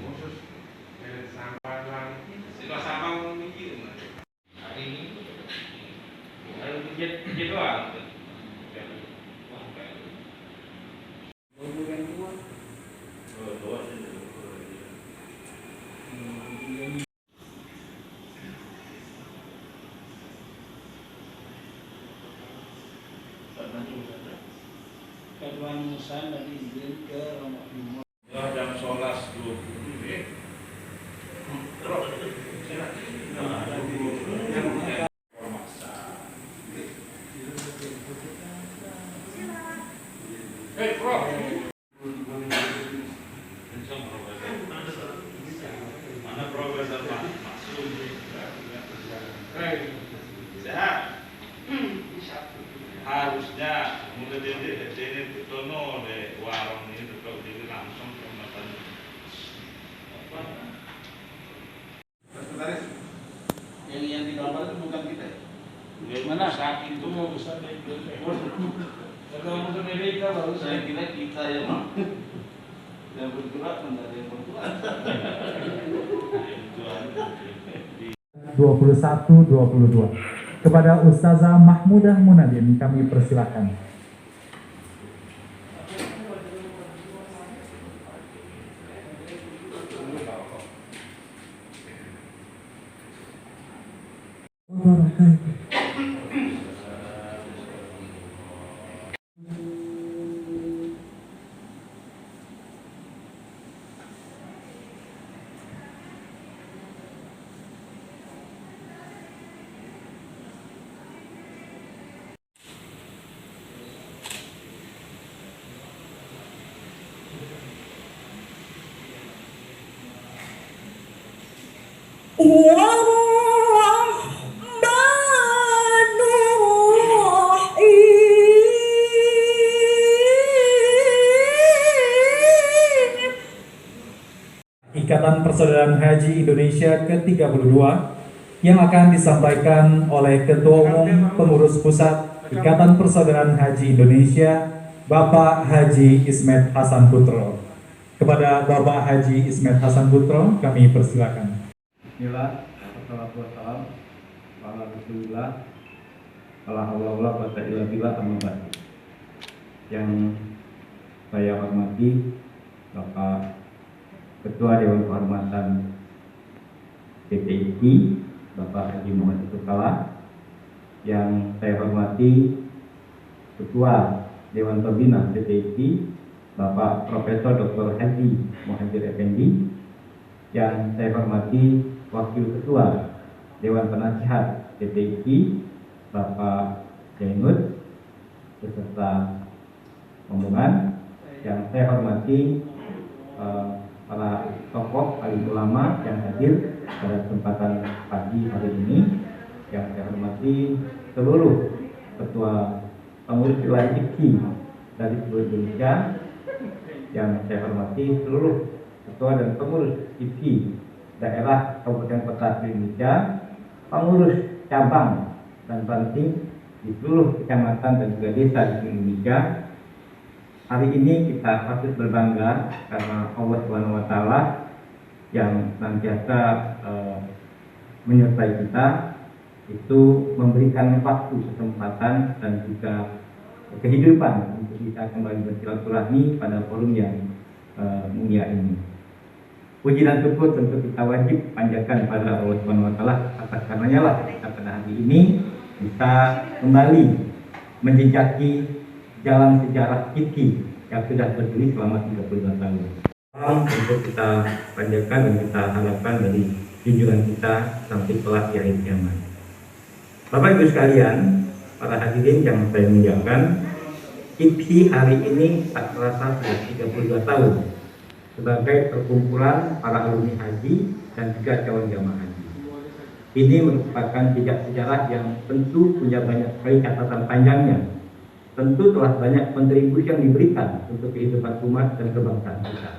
khusus sampah sila sampah mikir hari ini harus pijat doang. Kedua Musa dan izin ke Rombak Timur. Jam 11.20. Mana Profesor Maksud? Sehat. Harusnya mulai dari Tono de warung ini tetap jadi langsung pembahasan apa? Yang di kamar itu bukan kita. Mana saat itu Mau besar itu. Kalau mau Amerika baru Saya kira kita yang bergerak menjadi yang bergerak. 21-22. Kepada Ustazah Mahmudah Munadin kami persilakan. Ikatan Persaudaraan Haji Indonesia ke-32 yang akan disampaikan oleh Ketua Umum Pengurus Pusat Ikatan Persaudaraan Haji Indonesia, Bapak Haji Ismet Hasan Putro. Kepada Bapak Haji Ismet Hasan Putro kami persilakan. Bismillah, Assalamualaikum warahmatullahi wabarakatuh. Yang saya hormati Bapak Ketua Dewan Kehormatan DPIPI, Bapak Haji Muhammad Yusuf Kala. Yang saya hormati Ketua Dewan Pembina DPIPI, Bapak Profesor Dr. Haji Muhajir Effendi. Yang saya hormati Wakil Ketua Dewan Penasihat DPIPI, Bapak Jainud beserta rombongan. Yang saya hormati para tokoh alim ulama yang hadir pada kesempatan pagi hari ini. Yang saya hormati seluruh ketua pengurus wilayah IPI dari seluruh Indonesia. Yang saya hormati seluruh ketua dan pengurus IPI daerah kabupaten kota di Indonesia, pengurus cabang dan ranting di seluruh kecamatan dan juga desa di Indonesia. Hari ini kita patut berbangga karena Allah SWT yang senantiasa menyertai kita itu memberikan waktu, kesempatan dan juga kehidupan untuk kita kembali bersilaturahmi pada forum yang mulia ini. Puji dan syukur tentu kita wajib panjatkan pada Allah SWT atas karenanya lah kita pada hari ini bisa kembali menjejaki jalan sejarah IPI yang sudah berdiri selama 32 tahun. Untuk kita panjatkan dan kita harapkan dari junjungan kita sampai kelak di akhir zaman. Bapak Ibu sekalian, para hadirin yang saya muliakan, IPI hari ini tak terasa sudah 32 tahun sebagai perkumpulan para alumni haji dan juga calon jamaah haji. Ini merupakan jejak sejarah yang tentu punya banyak sekali catatan panjangnya. Tentu telah banyak kontribusi yang diberikan untuk kehidupan umat dan kebangsaan kita.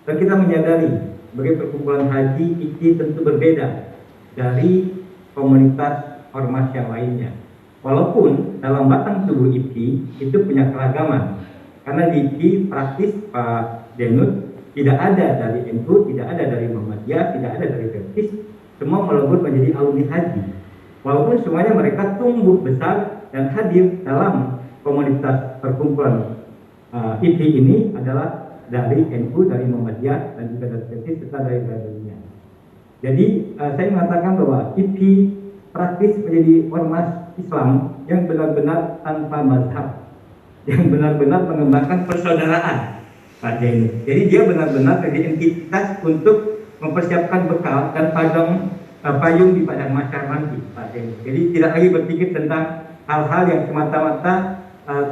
Dan kita menyadari sebagai perkumpulan haji IPI tentu berbeda dari komunitas ormas yang lainnya. Walaupun dalam batang tubuh IPI itu punya keragaman. Karena di IPI praktis Pak Denut tidak ada dari NU, tidak ada dari Muhammadiyah, tidak ada dari Baptis, semua melebur menjadi alumni haji. Walaupun semuanya mereka tumbuh besar dan hadir dalam komunitas perkumpulan IPI ini adalah dari NU, dari Muhammadiyah, dan juga dari Baptis, serta dari lainnya. Jadi saya mengatakan bahwa IPI praktis menjadi ormas Islam yang benar-benar tanpa mazhab, yang benar-benar mengembangkan persaudaraan pada ini. Jadi dia benar-benar menjadi entitas untuk mempersiapkan bekal dan payung di padang mahsyar nanti pada ini. Jadi tidak lagi berpikir tentang hal-hal yang semata-mata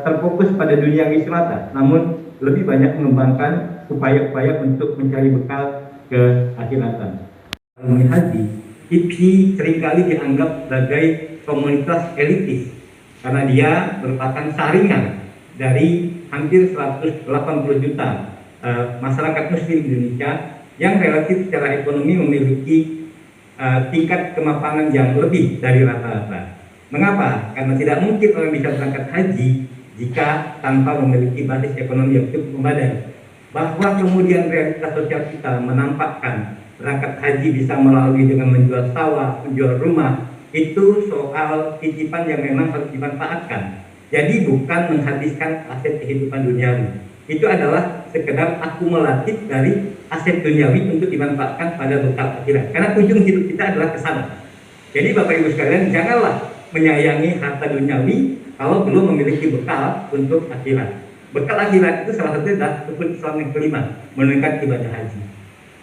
terfokus pada duniawi semata, namun lebih banyak mengembangkan upaya-upaya untuk mencari bekal ke akhiratan. Alumni haji, IPI seringkali dianggap sebagai komunitas elitis karena dia merupakan saringan dari hampir 180 juta masyarakat muslim Indonesia yang relatif secara ekonomi memiliki tingkat kemapanan yang lebih dari rata-rata. Mengapa? Karena tidak mungkin orang bisa berangkat haji jika tanpa memiliki basis ekonomi yang cukup memadai. Bahwa kemudian realitas sosial kita menampakkan berangkat haji bisa melalui dengan menjual sawah, menjual rumah, itu soal titipan yang memang harus dimanfaatkan. Jadi bukan menghabiskan aset kehidupan duniawi. Itu adalah sekedar akumulatif dari aset duniawi untuk dimanfaatkan pada bekal akhirat. Karena ujung hidup kita adalah ke sana. Jadi Bapak Ibu sekalian, janganlah menyayangi harta duniawi kalau belum memiliki bekal untuk akhirat. Bekal akhirat itu salah satu adalah rukun Islam yang kelima, menunaikan ibadah haji.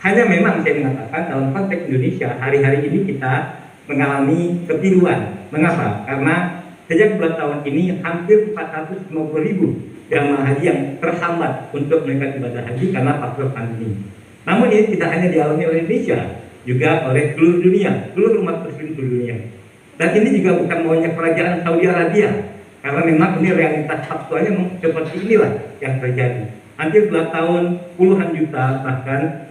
Hanya memang saya mengatakan dalam konteks Indonesia hari-hari ini kita mengalami kepiluan. Mengapa? Karena sejak bulan tahun ini hampir 450.000 jamaah haji yang terhambat untuk menunaikan ibadah haji karena faktor pandemi. Namun ini tidak hanya dialami oleh Indonesia, juga oleh seluruh dunia, seluruh umat muslim seluruh dunia. Dan ini juga bukan maunya kerajaan Saudi Arabia, karena memang ini realitas faktualnya seperti inilah yang terjadi. Hampir 2 tahun puluhan juta bahkan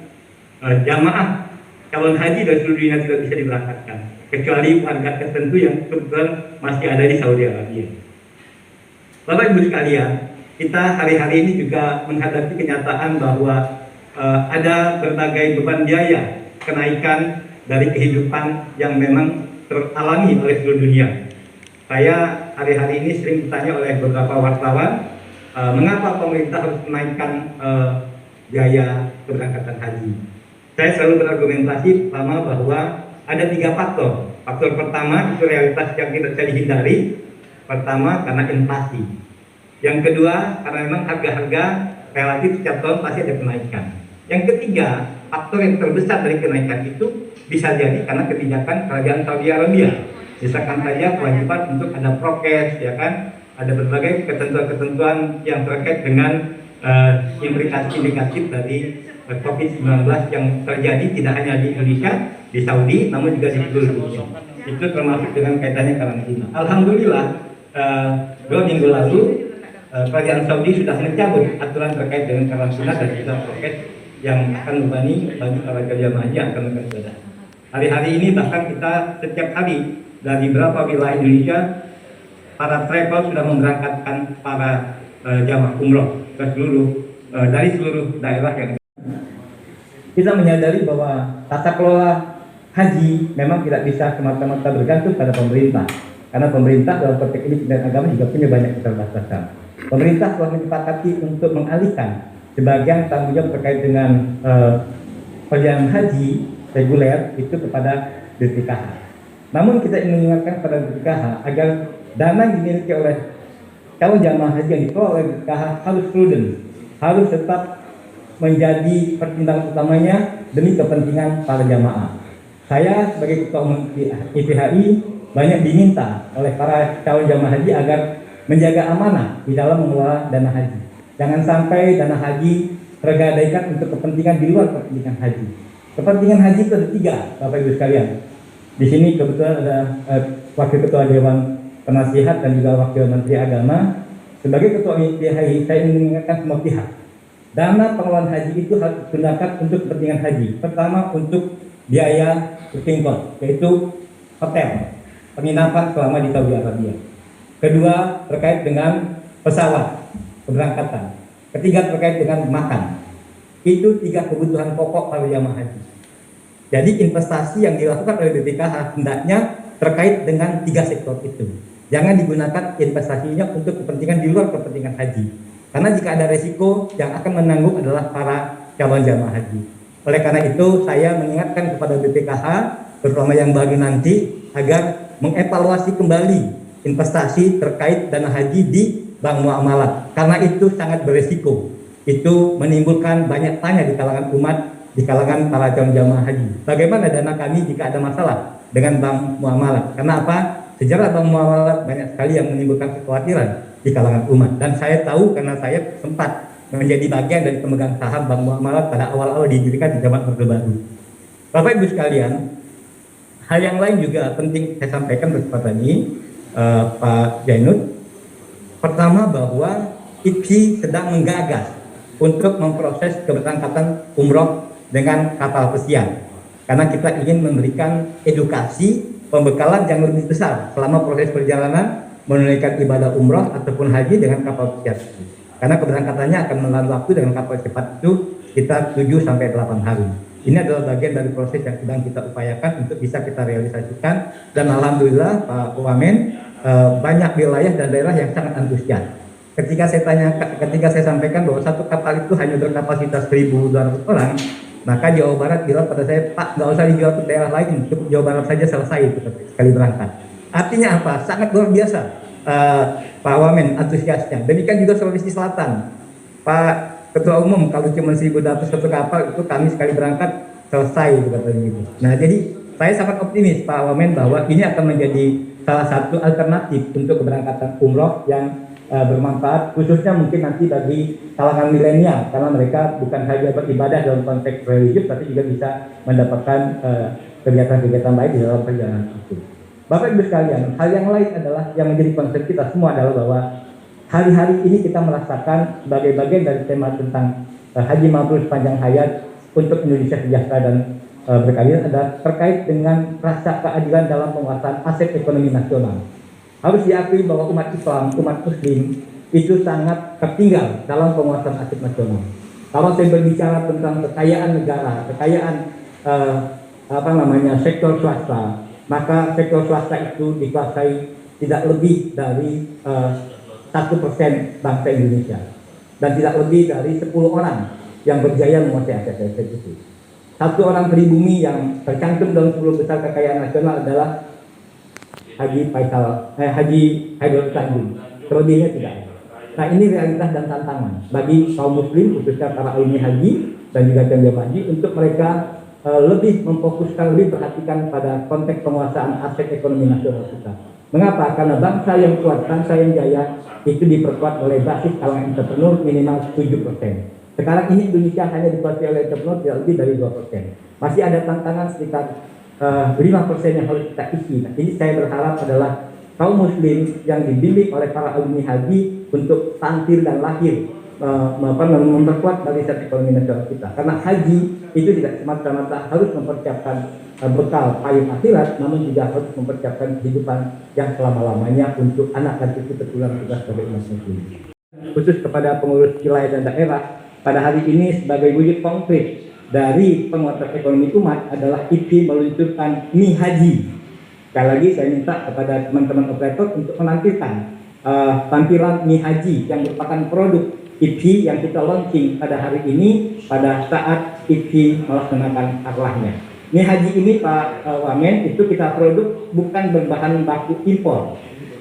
jamaah calon haji dari seluruh dunia tidak bisa diberangkatkan, kecuali warga tertentu yang kebetulan masih ada di Saudi Arabia. Bapak Ibu sekalian, kita hari-hari ini juga menghadapi kenyataan bahwa ada berbagai beban biaya kenaikan dari kehidupan yang memang teralami oleh seluruh dunia. Saya hari-hari ini sering ditanya oleh beberapa wartawan, mengapa pemerintah harus menaikkan biaya keberangkatan haji. Saya selalu berargumentasi pertama bahwa ada 3 faktor. Faktor pertama itu realitas yang tidak bisa dihindari. Pertama karena inflasi. Yang kedua karena memang harga-harga relatif setiap tahun pasti ada kenaikan. Yang ketiga, faktor yang terbesar dari kenaikan itu bisa jadi karena kebijakan kerajaan Saudi Arabia. Misalkan saja kewajiban untuk ada prokes, ya kan, ada berbagai ketentuan-ketentuan yang terkait dengan implikasi negatif dari COVID-19 yang terjadi tidak hanya di Indonesia, di Saudi, namun juga di seluruh dunia. Itu termasuk dengan kaitannya karantina. Alhamdulillah, 2 minggu lalu kerajaan Saudi sudah mencabut aturan terkait dengan karantina dan juga prokes yang akan membebani bagi para jamaah yang akan beribadah. Hari-hari ini bahkan kita setiap hari dari beberapa wilayah Indonesia, para travel sudah memberangkatkan para jamaah umroh ke dari seluruh daerah yang kita menyadari bahwa tata kelola haji memang tidak bisa semata-mata bergantung pada pemerintah, karena pemerintah dalam konteks ini dan agama juga punya banyak keterbatasan. Pemerintah telah menyepakati untuk mengalihkan sebagian tanggung jawab terkait dengan perjalanan haji reguler itu kepada BPKH. Namun kita ingin mengingatkan kepada BPKH agar dana yang dimiliki oleh calon jamaah haji yang dikelola oleh BPKH harus prudent, harus tetap menjadi pertimbangan utamanya demi kepentingan para jamaah. Saya sebagai ketua umum IPHI banyak diminta oleh para calon jamaah haji agar menjaga amanah di dalam mengelola dana haji. Jangan sampai dana haji tergadaikan untuk kepentingan di luar kepentingan haji. Kepentingan haji itu ada 3, Bapak Ibu sekalian. Di sini kebetulan ada Wakil Ketua Dewan Penasihat dan juga Wakil Menteri Agama. Sebagai Ketua IPHI, saya ingin mengingatkan semua pihak. Dana pengelolaan haji itu harus digunakan untuk kepentingan haji. Pertama, untuk biaya living cost, yaitu hotel, penginapan selama di Saudi Arabia. Kedua, terkait dengan pesawat keberangkatan. Ketiga, terkait dengan makan. Itu 3 kebutuhan pokok para jamaah haji. Jadi investasi yang dilakukan oleh BPKH hendaknya terkait dengan 3 sektor itu. Jangan digunakan investasinya untuk kepentingan di luar kepentingan haji. Karena jika ada resiko yang akan menanggung adalah para calon jamaah haji. Oleh karena itu saya mengingatkan kepada BPKH terutama yang baru nanti agar mengevaluasi kembali investasi terkait dana haji di bank muamalat. Karena itu sangat beresiko. Itu menimbulkan banyak tanya di kalangan umat, di kalangan para calon jamaah haji. Bagaimana dana kami jika ada masalah dengan bank muamalat? Karena apa? Sejarah bank muamalat banyak sekali yang menimbulkan kekhawatiran di kalangan umat. Dan saya tahu karena saya sempat menjadi bagian dari pemegang saham bank muamalat pada awal-awal didirikan di zaman Orde Baru. Bapak Ibu sekalian, hal yang lain juga penting saya sampaikan kesempatan ini, Pak Jainud. Pertama bahwa IPSI sedang menggagas untuk memproses keberangkatan umroh dengan kapal pesiar. Karena kita ingin memberikan edukasi pembekalan yang lebih besar selama proses perjalanan menunaikan ibadah umroh ataupun haji dengan kapal pesiar. Karena keberangkatannya akan melalui waktu dengan kapal cepat itu kita 7-8 hari. Ini adalah bagian dari proses yang sedang kita upayakan untuk bisa kita realisasikan. Dan alhamdulillah Pak Wamen, banyak wilayah dan daerah yang sangat antusias. Ketika saya sampaikan bahwa satu kapal itu hanya berkapasitas 1.200 orang, maka Jawa Barat bilang pada saya, Pak, nggak usah dijual ke daerah lain, cukup Jawa Barat saja selesai itu sekali berangkat. Artinya apa? Sangat luar biasa Pak Wamen antusiasnya. Demikian juga Sulawesi Selatan, Pak Ketua Umum, kalau cuma 1.200 satu kapal itu kami sekali berangkat selesai gitu. Nah jadi saya sangat optimis Pak Wamen bahwa ini akan menjadi salah satu alternatif untuk keberangkatan umroh yang bermanfaat, khususnya mungkin nanti bagi kalangan milenial, karena mereka bukan hanya beribadah dalam konteks religius, tapi juga bisa mendapatkan kegiatan-kegiatan baik di dalam perjalanan itu. Bapak Ibu sekalian, hal yang lain adalah yang menjadi concern kita semua adalah bahwa hari-hari ini kita merasakan sebagai bagian dari tema tentang Haji Mabrur sepanjang hayat untuk Indonesia sejahtera dan berkeadilan adalah terkait dengan rasa keadilan dalam penguasaan aset ekonomi nasional. Harus diakui bahwa umat Islam, umat Muslim itu sangat tertinggal dalam penguasaan aset nasional. Kalau saya berbicara tentang kekayaan negara, kekayaan sektor swasta, maka sektor swasta itu dikuasai tidak lebih dari 1% bangsa Indonesia dan tidak lebih dari 10 orang yang berjaya menguasai aset-aset itu. 1 orang pribumi yang tercantum dalam 10 besar kekayaan nasional adalah Haji Haidar Tanjung. Selebihnya tidak ada. Nah ini realitas dan tantangan bagi kaum muslim, khususnya para alumni haji dan juga jamaah haji, untuk mereka lebih memfokuskan, lebih perhatikan pada konteks penguasaan aset ekonomi nasional kita. Mengapa? Karena bangsa yang kuat, bangsa yang jaya itu diperkuat oleh basis kalangan entrepreneur minimal 7%. Sekarang ini Indonesia hanya dikuasai oleh entrepreneur tidak lebih dari 2%. Masih ada tantangan sekitar 5% yang harus kita isi. Nah, ini saya berharap adalah kaum muslim yang dibimbing oleh para alumni haji untuk tampil dan lahir memperkuat barisan ekonomi nasional kita. Karena haji itu tidak semata-mata harus mempersiapkan bekal payung akhirat, namun juga harus mempersiapkan kehidupan yang selama-lamanya untuk anak dan cucu keturunan kita sebagai umat muslim. Khusus kepada pengurus wilayah dan daerah, pada hari ini sebagai wujud konkret dari penguatan ekonomi umat adalah IPSI meluncurkan Mi Haji. Sekali lagi saya minta kepada teman-teman operator untuk menampilkan tampilan Mi Haji yang merupakan produk IPSI yang kita launching pada hari ini pada saat IPSI melaksanakan aklahnya. Mi Haji ini Pak Wamen itu kita produk bukan berbahan baku impor.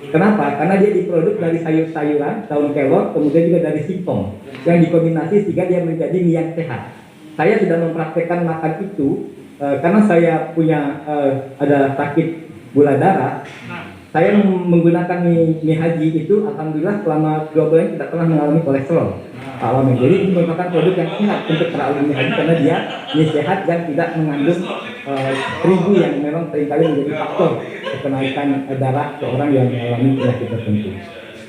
Kenapa? Karena dia diproduk dari sayur-sayuran, daun kelor, kemudian juga dari singkong yang dikombinasi sehingga dia menjadi mie yang sehat. Saya sudah mempraktekkan makan itu karena saya punya ada sakit gula darah. Saya menggunakan mie haji itu, alhamdulillah selama 2 bulan tidak pernah mengalami kolesterol. Jadi ini merupakan produk yang sehat untuk para alumni haji karena dia mie sehat dan tidak mengandung terigu yang memang seringkali menjadi faktor kenaikan darah seorang yang mengalami penyakit tertentu.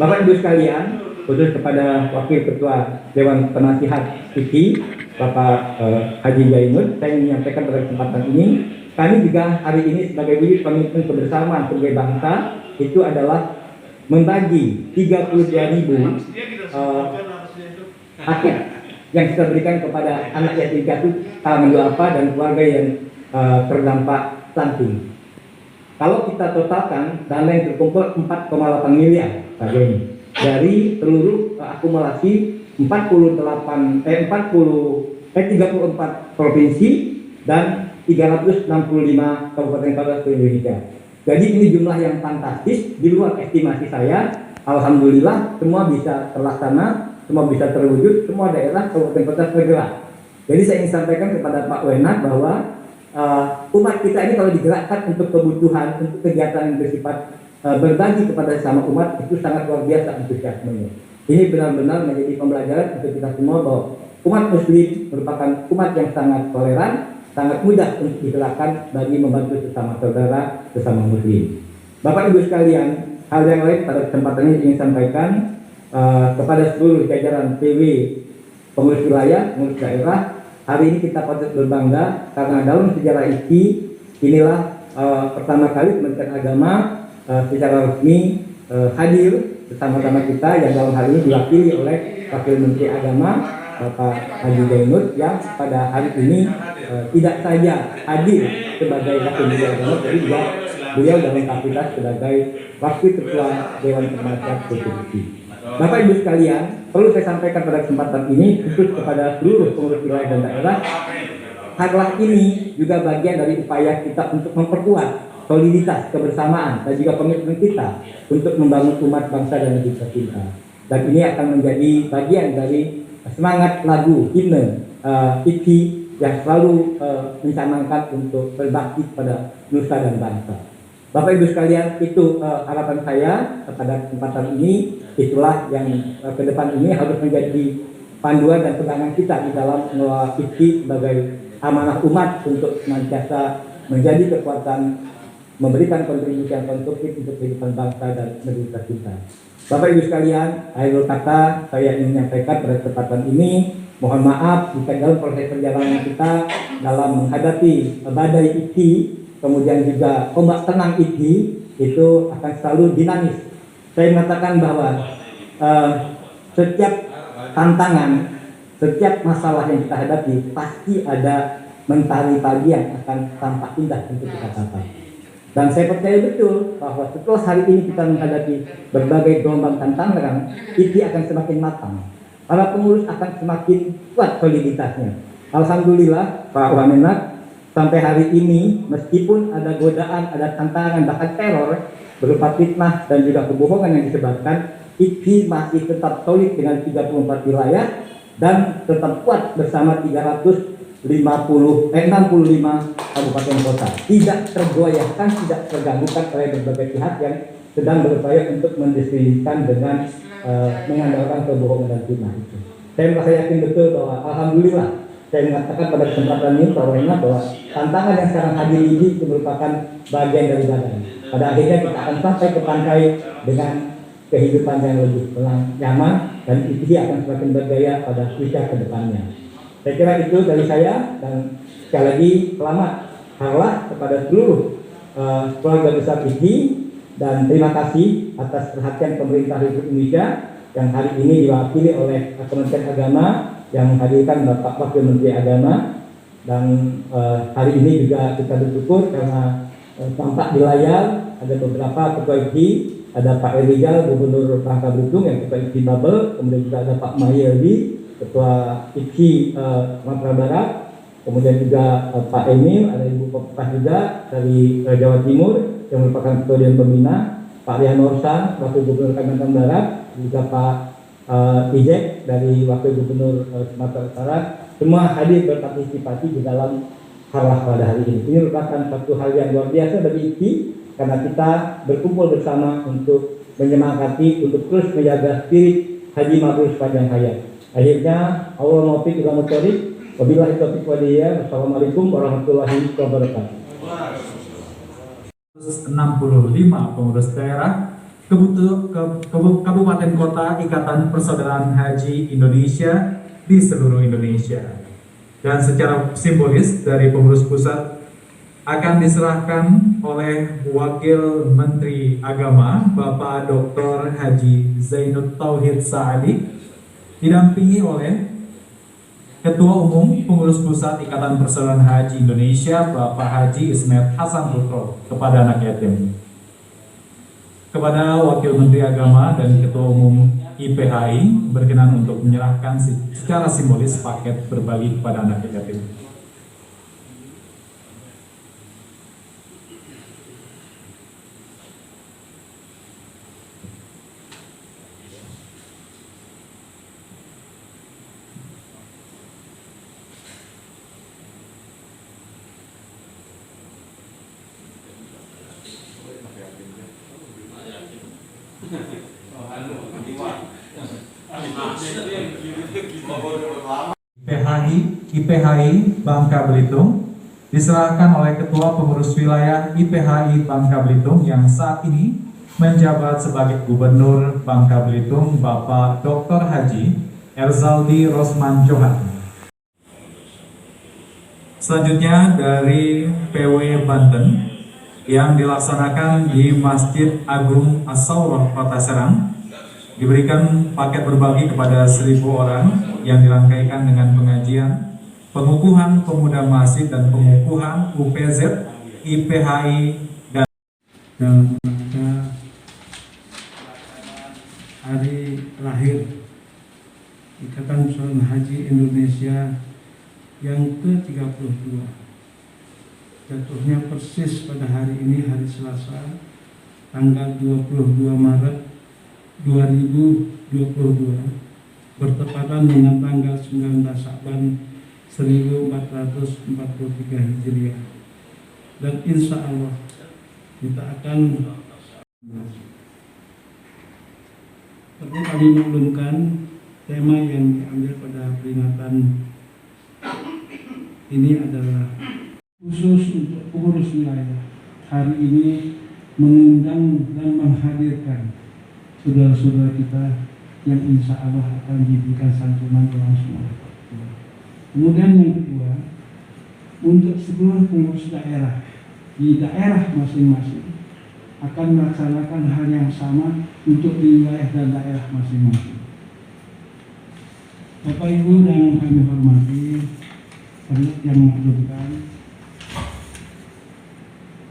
Bapak Ibu sekalian, khusus kepada Wakil Ketua Dewan Penasihat IPSI Bapak Haji Jainud, saya ingin menyampaikan pada kesempatan ini, kami juga hari ini sebagai wujud komitmen kebersamaan sebagai bangsa itu adalah membagi 32.000 paket yang kita berikan kepada anak yatim piatu kalangan duafa dan keluarga yang terdampak stunting. Kalau kita totalkan dana yang terkumpul 4,8 miliar saja ini dari seluruh akumulasi 34 provinsi dan 365 kabupaten kota di Indonesia. Jadi ini jumlah yang fantastis, di luar estimasi saya. Alhamdulillah semua bisa terlaksana, semua bisa terwujud, semua daerah kabupaten kota tergerak. Jadi saya ingin sampaikan kepada Pak Wenak bahwa umat kita ini kalau digerakkan untuk kebutuhan, untuk kegiatan yang bersifat berbagi kepada sesama umat, itu sangat luar biasa antusiasmenya. Ini benar-benar menjadi pembelajaran untuk kita semua bahwa umat muslim merupakan umat yang sangat toleran, sangat mudah untuk digerakkan bagi membantu sesama saudara, sesama muslim. Bapak Ibu sekalian, hal yang lain pada kesempatan ini ingin sampaikan kepada seluruh jajaran PW, pengurus wilayah, pengurus daerah. Hari ini kita patut berbangga karena dalam sejarah IKI inilah pertama kali Kementerian Agama secara resmi hadir bersama-sama kita, yang dalam hal ini diwakili oleh Wakil Menteri Agama Bapak Haji Zainud, yang pada hari ini tidak saja hadir sebagai Wakil Menteri Agama, tapi juga beliau dalam kapasitas sebagai Wakil Ketua Dewan Penasihat Konstitusi. Bapak Ibu sekalian, perlu saya sampaikan pada kesempatan ini khusus kepada seluruh pengurus wilayah dan daerah, harlah ini juga bagian dari upaya kita untuk memperkuat soliditas, kebersamaan, dan juga komitmen kita untuk membangun umat bangsa dan negara kita. Dan ini akan menjadi bagian dari semangat lagu himne IKI yang selalu mencanangkan untuk berbakti pada nusa dan bangsa. Bapak Ibu sekalian, itu harapan saya pada kesempatan ini. Itulah yang ke depan ini harus menjadi panduan dan pegangan kita di dalam mengelola IKI sebagai amanah umat untuk senantiasa menjadi kekuatan memberikan kontribusi yang konstruktif untuk kehidupan bangsa dan negara kita. Bapak Ibu sekalian, akhir kata saya ingin menyampaikan pada kesempatan ini, mohon maaf jika dalam proses perjalanan kita dalam menghadapi badai IKI, kemudian juga ombak tenang IKI, itu akan selalu dinamis. Saya mengatakan bahwa setiap tantangan, setiap masalah yang kita hadapi pasti ada mentari pagi yang akan tampak indah untuk kita capai. Dan saya percaya betul bahwa setelah hari ini kita menghadapi berbagai gelombang tantangan, IKI akan semakin matang. Para pengurus akan semakin kuat soliditasnya. Alhamdulillah Pak Wamenak, sampai hari ini meskipun ada godaan, ada tantangan, bahkan teror berupa fitnah dan juga kebohongan yang disebarkan, IKI masih tetap solid dengan 34 wilayah dan tetap kuat bersama 65 kabupaten kota, tidak tergoyahkan, tidak terganggukan oleh berbagai pihak yang sedang berupaya untuk mendiskreditkan dengan mengandalkan kebohongan dan fitnah itu. Saya merasa yakin betul bahwa alhamdulillah saya mengatakan pada kesempatan ini bahwa tantangan yang sekarang hadir ini itu merupakan bagian dari badai. Pada akhirnya kita akan sampai ke pantai dengan kehidupan yang lebih nyaman dan IKI akan semakin berjaya pada usia ke depannya. Saya kira itu dari saya, dan sekali lagi selamat harlah kepada seluruh keluarga besar IKI, dan terima kasih atas perhatian pemerintah Republik Indonesia yang hari ini diwakili oleh Kementerian Agama yang menghadirkan Bapak Wakil Menteri Agama. Dan hari ini juga kita bersyukur karena tampak di layar ada beberapa ketua IKI, ada Pak Erijal, Gubernur Bangka Belitung yang ketua IKI Babel, kemudian juga ada Pak Mahyildi, Ketua IKI Sumatera Barat, kemudian juga Pak Emil, ada Ibu Kopah juga dari Jawa Timur yang merupakan Ketua Dewan Pembina, Pak Rian Norsan, Wakil Gubernur Kalimantan Barat, juga Pak Ijek dari Wakil Gubernur Sumatera Utara, semua hadir berpartisipasi di dalam harlah pada hari ini. Ini merupakan satu hal yang luar biasa bagi IKI karena kita berkumpul bersama untuk menyemangati untuk terus menjaga spirit Haji Mabrur sepanjang hayat. Akhirnya Allah muwaffiq ila muthoriq, wabillahi taufiq wal hidayah. Wassalamualaikum warahmatullahi wabarakatuh. 65 pengurus daerah, kabupaten kota Ikatan Persaudaraan Haji Indonesia di seluruh Indonesia. Dan secara simbolis dari pengurus pusat akan diserahkan oleh Wakil Menteri Agama Bapak Dr. Haji Zainud Tauhid Saadi, didampingi oleh Ketua Umum Pengurus Pusat Ikatan Persaudaraan Haji Indonesia Bapak Haji Ismet Hasan Putro kepada anak yatim. Kepada Wakil Menteri Agama dan Ketua Umum IPHI berkenan untuk menyerahkan secara simbolis paket berbagi kepada anak yatim. IPHI Bangka Belitung diserahkan oleh Ketua Pengurus Wilayah IPHI Bangka Belitung yang saat ini menjabat sebagai Gubernur Bangka Belitung, Bapak Dr. Haji Erzaldi Rosman Johan. Selanjutnya dari PW Banten yang dilaksanakan di Masjid Agung As-Saurah Kota Serang, diberikan paket berbagi kepada 1.000 orang yang dirangkaikan dengan pengajian, pengukuhan pemuda masjid dan pengukuhan UPZ, IPHI dan dalam rangka hari lahir Ikatan Persaudaraan Haji Indonesia yang ke-32. Jatuhnya persis pada hari ini, hari Selasa, tanggal 22 Maret 2022, bertepatan dengan tanggal 19 Sya'ban 1443 Hijriah. Dan insya Allah kita akan perlu kami maklumkan tema yang diambil pada peringatan ini adalah khusus untuk pengurus wilayah. Hari ini mengundang dan menghadirkan saudara-saudara kita yang insya Allah akan diberikan santunan langsung oleh Pak Ketua. Kemudian yang kedua, untuk seluruh pengurus daerah di daerah masing-masing akan melaksanakan hal yang sama untuk di wilayah dan daerah masing-masing. Bapak Ibu yang kami hormati, yang maklumkan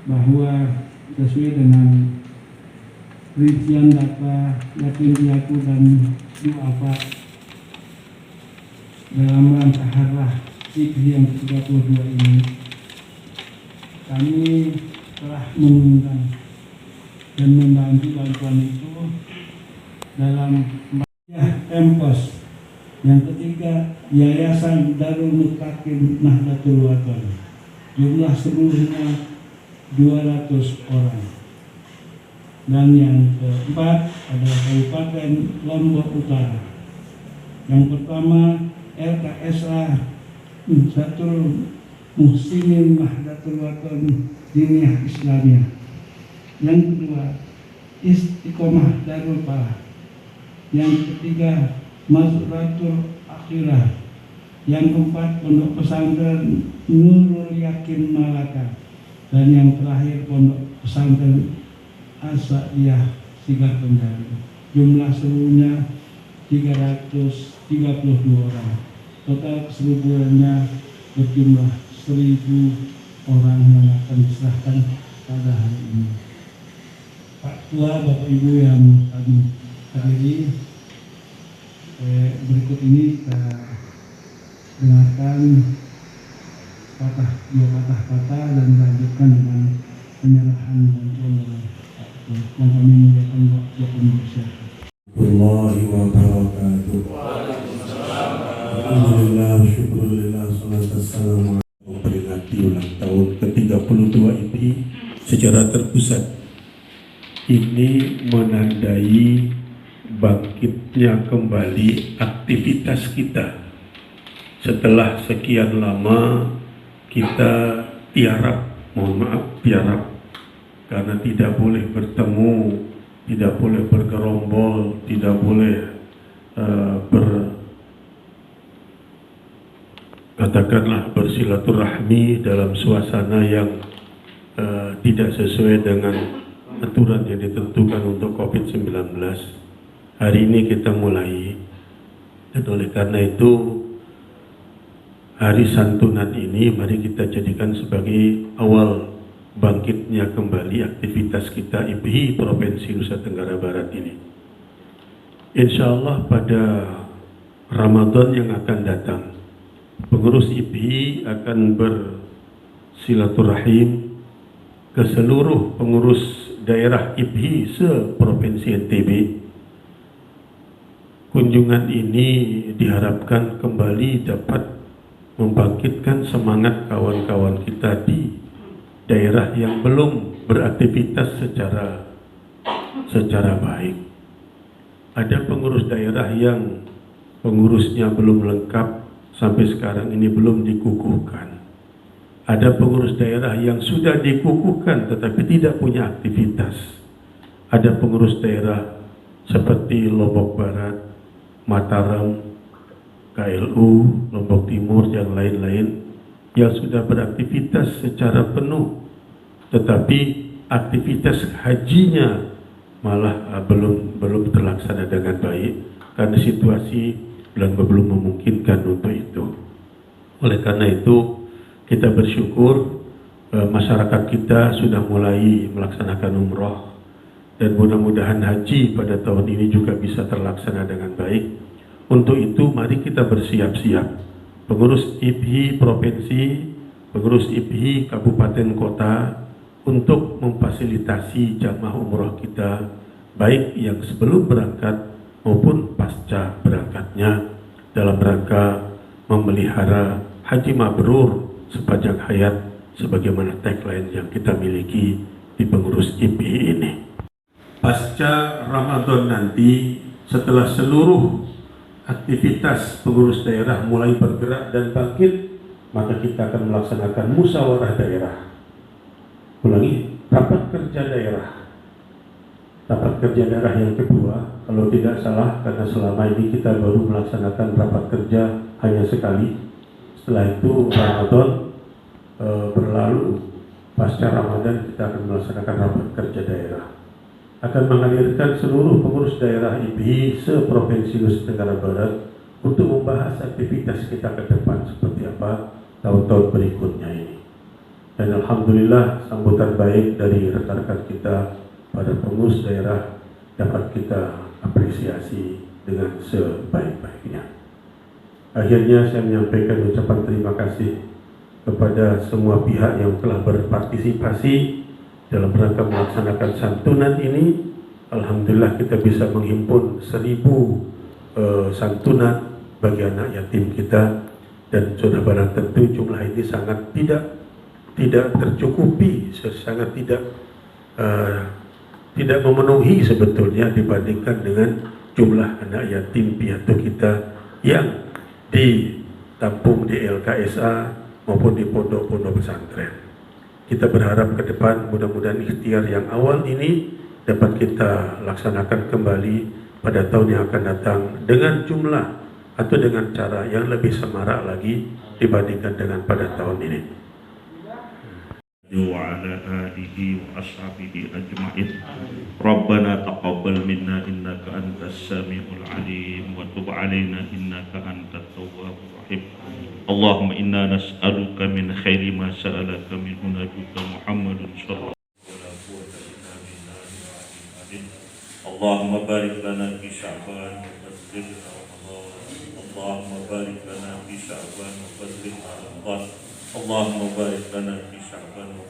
bahwa sesuai dengan rincian data yatim piatu dan duafa dalam rangka harlah Hijri yang ke-32 ini, kami telah mengundang dan membantu bantuan itu dalam Empos. Yang ketiga, Yayasan Darul Mutakin Nahdlatul Wathon, jumlah seluruhnya 200 orang. Dan yang keempat adalah Kabupaten Lombok Utara. Yang pertama, LKSA Zatul Muhsinin Nahdlatul Wathon Diniyah Islamiyah. Yang kedua, Istiqomah Darul Falah. Yang ketiga, Mazratul Akhirah. Yang keempat, Pondok Pesantren Nurul Yakin Malaka. Dan yang terakhir, Pondok Pesantren As-Sa'diyah Sigah Kendari. Jumlah seluruhnya 332 orang. Total keseluruhannya berjumlah 1.000 orang yang akan diserahkan pada hari ini. Pak Ketua, Bapak Ibu yang kami hadiri, berikut ini kita dengarkan dua patah kata dan dilanjutkan dengan penyerahan bantuan oleh Pak Ketua. Yang kami muliakan Bapak Indonesia. Warahmatullahi wabarakatuh. Alhamdulillah, syukurillah, salatu wassalamu memperingati ulang tahun ke-32 ini secara terpusat. Ini menandai bangkitnya kembali aktivitas kita setelah sekian lama kita tiarap, karena tidak boleh bertemu, tidak boleh bergerombol, tidak boleh katakanlah bersilaturahmi dalam suasana yang tidak sesuai dengan aturan yang ditentukan untuk COVID-19. Hari ini kita mulai, dan oleh karena itu hari santunan ini mari kita jadikan sebagai awal bangkitnya kembali aktivitas kita IPHI Provinsi Nusa Tenggara Barat ini. Insya Allah pada Ramadan yang akan datang, pengurus IPHI akan bersilaturahim ke seluruh pengurus daerah IPHI se-Provinsi NTB. Kunjungan ini diharapkan kembali dapat membangkitkan semangat kawan-kawan kita di daerah yang belum beraktivitas secara baik. Ada pengurus daerah yang pengurusnya belum lengkap, sampai sekarang ini belum dikukuhkan. Ada pengurus daerah yang sudah dikukuhkan tetapi tidak punya aktivitas. Ada pengurus daerah seperti Lombok Barat, Mataram, KLU, Lombok Timur, yang lain-lain yang sudah beraktivitas secara penuh, tetapi aktivitas hajinya malah belum terlaksana dengan baik karena situasi belum memungkinkan untuk itu. Oleh karena itu kita bersyukur masyarakat kita sudah mulai melaksanakan umroh, dan mudah-mudahan haji pada tahun ini juga bisa terlaksana dengan baik. Untuk itu mari kita bersiap-siap, pengurus IPHI Provinsi, pengurus IPHI Kabupaten Kota, untuk memfasilitasi jamaah umroh kita, baik yang sebelum berangkat maupun pasca berangkatnya, dalam rangka memelihara haji mabrur sepanjang hayat sebagaimana tagline yang kita miliki di pengurus IPHI ini. Pasca Ramadan nanti, setelah seluruh aktivitas pengurus daerah mulai bergerak dan bangkit, maka kita akan melaksanakan musyawarah daerah. Ulangi, rapat kerja daerah. Rapat kerja daerah yang kedua, kalau tidak salah, karena selama ini kita baru melaksanakan rapat kerja hanya sekali. Setelah itu Ramadan berlalu, pasca Ramadan kita akan melaksanakan rapat kerja daerah. Akan menghadirkan seluruh pengurus daerah IPHI se-Provinsi Nusa Tenggara Barat untuk membahas aktivitas kita ke depan seperti apa tahun-tahun berikutnya ini. Dan alhamdulillah sambutan baik dari rekan-rekan kita pada pengurus daerah dapat kita apresiasi dengan sebaik-baiknya. Akhirnya saya menyampaikan ucapan terima kasih kepada semua pihak yang telah berpartisipasi dalam rangka melaksanakan santunan ini. Alhamdulillah kita bisa menghimpun 1000 santunan bagi anak yatim kita, dan sudah barang tentu jumlah ini sangat tidak tercukupi, sangat tidak memenuhi sebetulnya dibandingkan dengan jumlah anak yatim piatu kita yang ditampung di LKSA maupun di pondok-pondok pesantren. Kita berharap ke depan mudah-mudahan ikhtiar yang awal ini dapat kita laksanakan kembali pada tahun yang akan datang dengan jumlah atau dengan cara yang lebih semarak lagi dibandingkan dengan pada tahun ini. Wa ala alihi wa ashabihi ajma'in. Rabbana taqabbal minna innaka antas samiul alim wa tub alaina innaka antat tawwabur rahim. Allahumma inna nas'aluka min khairi ma sa'alaka minhu nabiyuka Muhammadun sallallahu alaihi wasallam. Allahumma barik lana fi Sya'ban wa ballighna Ramadan. Allahumma barik lana fi Sya'ban wa ballighna Ramadan. Allahumma barik lana fi Sya'ban wa